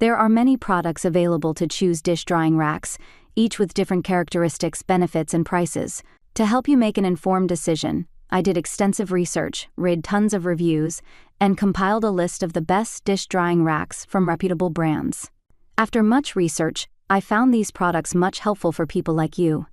There are many products available to choose dish drying racks, each with different characteristics, benefits, and prices. To help you make an informed decision, I did extensive research, read tons of reviews, and compiled a list of the best dish drying racks from reputable brands. After much research, I found these products much helpful for people like you.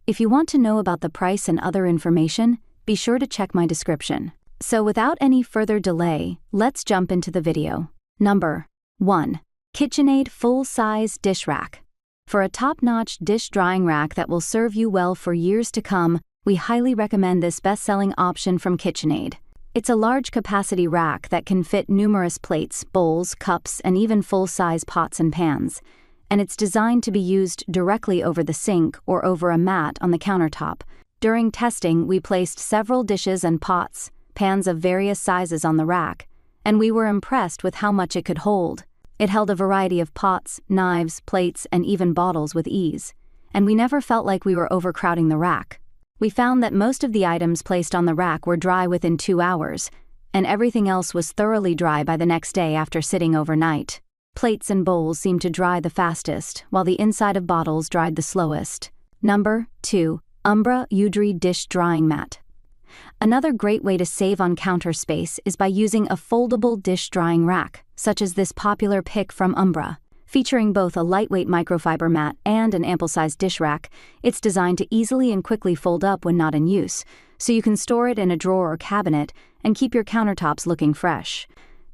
If you want to know about the price and other information, be sure to check my description. So without any further delay, let's jump into the video. Number 1. KitchenAid Full-Size Dish Rack. For a top-notch dish drying rack that will serve you well for years to come, we highly recommend this best-selling option from KitchenAid. It's a large-capacity rack that can fit numerous plates, bowls, cups, and even full-size pots and pans, and it's designed to be used directly over the sink or over a mat on the countertop. During testing, we placed several dishes and pots, pans of various sizes on the rack, and we were impressed with how much it could hold. It held a variety of pots, knives, plates, and even bottles with ease, and we never felt like we were overcrowding the rack. We found that most of the items placed on the rack were dry within 2 hours, and everything else was thoroughly dry by the next day after sitting overnight. Plates and bowls seemed to dry the fastest, while the inside of bottles dried the slowest. Number 2. Umbra UDRY Dish Drying Mat. Another great way to save on counter space is by using a foldable dish drying rack, such as this popular pick from Umbra. Featuring both a lightweight microfiber mat and an ample-sized dish rack, it's designed to easily and quickly fold up when not in use, so you can store it in a drawer or cabinet and keep your countertops looking fresh.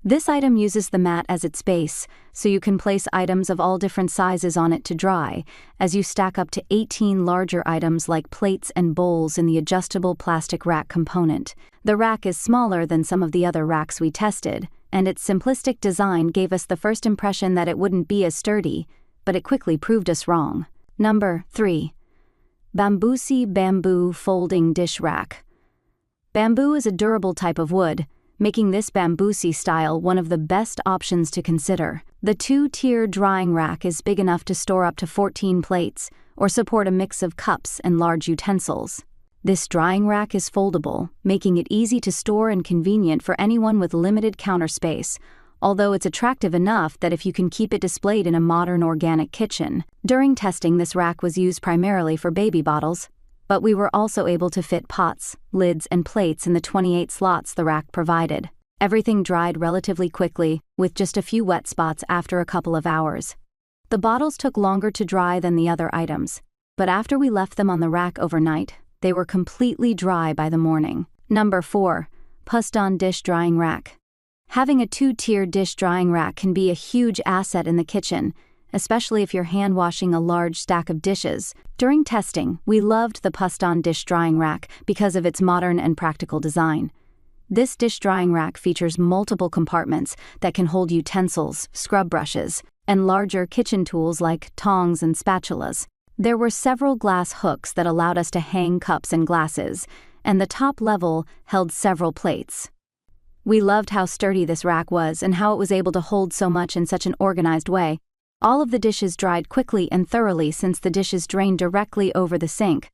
This item uses the mat as its base, so you can place items of all different sizes on it to dry, as you stack up to 18 larger items like plates and bowls in the adjustable plastic rack component. The rack is smaller than some of the other racks we tested, and its simplistic design gave us the first impression that it wouldn't be as sturdy, but it quickly proved us wrong. Number 3. Bambusi Bamboo Folding Dish Rack. Bamboo is a durable type of wood, making this Bambusi style one of the best options to consider. The 2-tier drying rack is big enough to store up to 14 plates, or support a mix of cups and large utensils. This drying rack is foldable, making it easy to store and convenient for anyone with limited counter space, although it's attractive enough that if you can keep it displayed in a modern organic kitchen. During testing, this rack was used primarily for baby bottles, but we were also able to fit pots, lids, and plates in the 28 slots the rack provided. Everything dried relatively quickly, with just a few wet spots after a couple of hours. The bottles took longer to dry than the other items, but after we left them on the rack overnight, they were completely dry by the morning. Number 4. PUSDON Dish Drying Rack. Having a 2-tier dish drying rack can be a huge asset in the kitchen, especially if you're hand-washing a large stack of dishes. During testing, we loved the PUSDON dish drying rack because of its modern and practical design. This dish drying rack features multiple compartments that can hold utensils, scrub brushes, and larger kitchen tools like tongs and spatulas. There were several glass hooks that allowed us to hang cups and glasses, and the top level held several plates. We loved how sturdy this rack was and how it was able to hold so much in such an organized way. All of the dishes dried quickly and thoroughly since the dishes drained directly over the sink.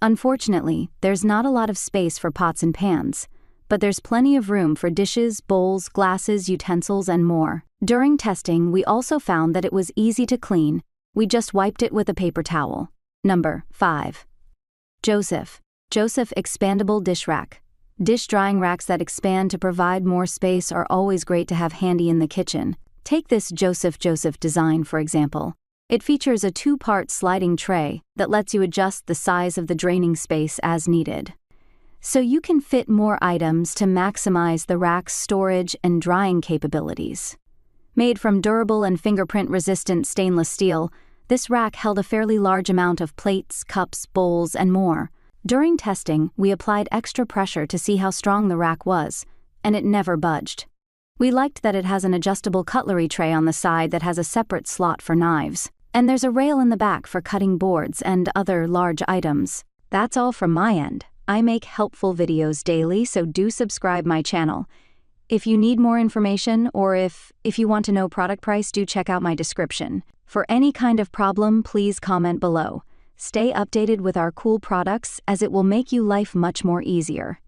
Unfortunately, there's not a lot of space for pots and pans, but there's plenty of room for dishes, bowls, glasses, utensils, and more. During testing, we also found that it was easy to clean. We just wiped it with a paper towel. Number 5. Joseph Expandable Dish Rack. Dish drying racks that expand to provide more space are always great to have handy in the kitchen. Take this Joseph design, for example. It features a 2-part sliding tray that lets you adjust the size of the draining space as needed, so you can fit more items to maximize the rack's storage and drying capabilities. Made from durable and fingerprint-resistant stainless steel, this rack held a fairly large amount of plates, cups, bowls, and more. During testing, we applied extra pressure to see how strong the rack was, and it never budged. We liked that it has an adjustable cutlery tray on the side that has a separate slot for knives, and there's a rail in the back for cutting boards and other large items. That's all from my end. I make helpful videos daily, so do subscribe my channel. If you need more information, or if you want to know product price, do check out my description. For any kind of problem, please comment below. Stay updated with our cool products, as it will make you life much more easier.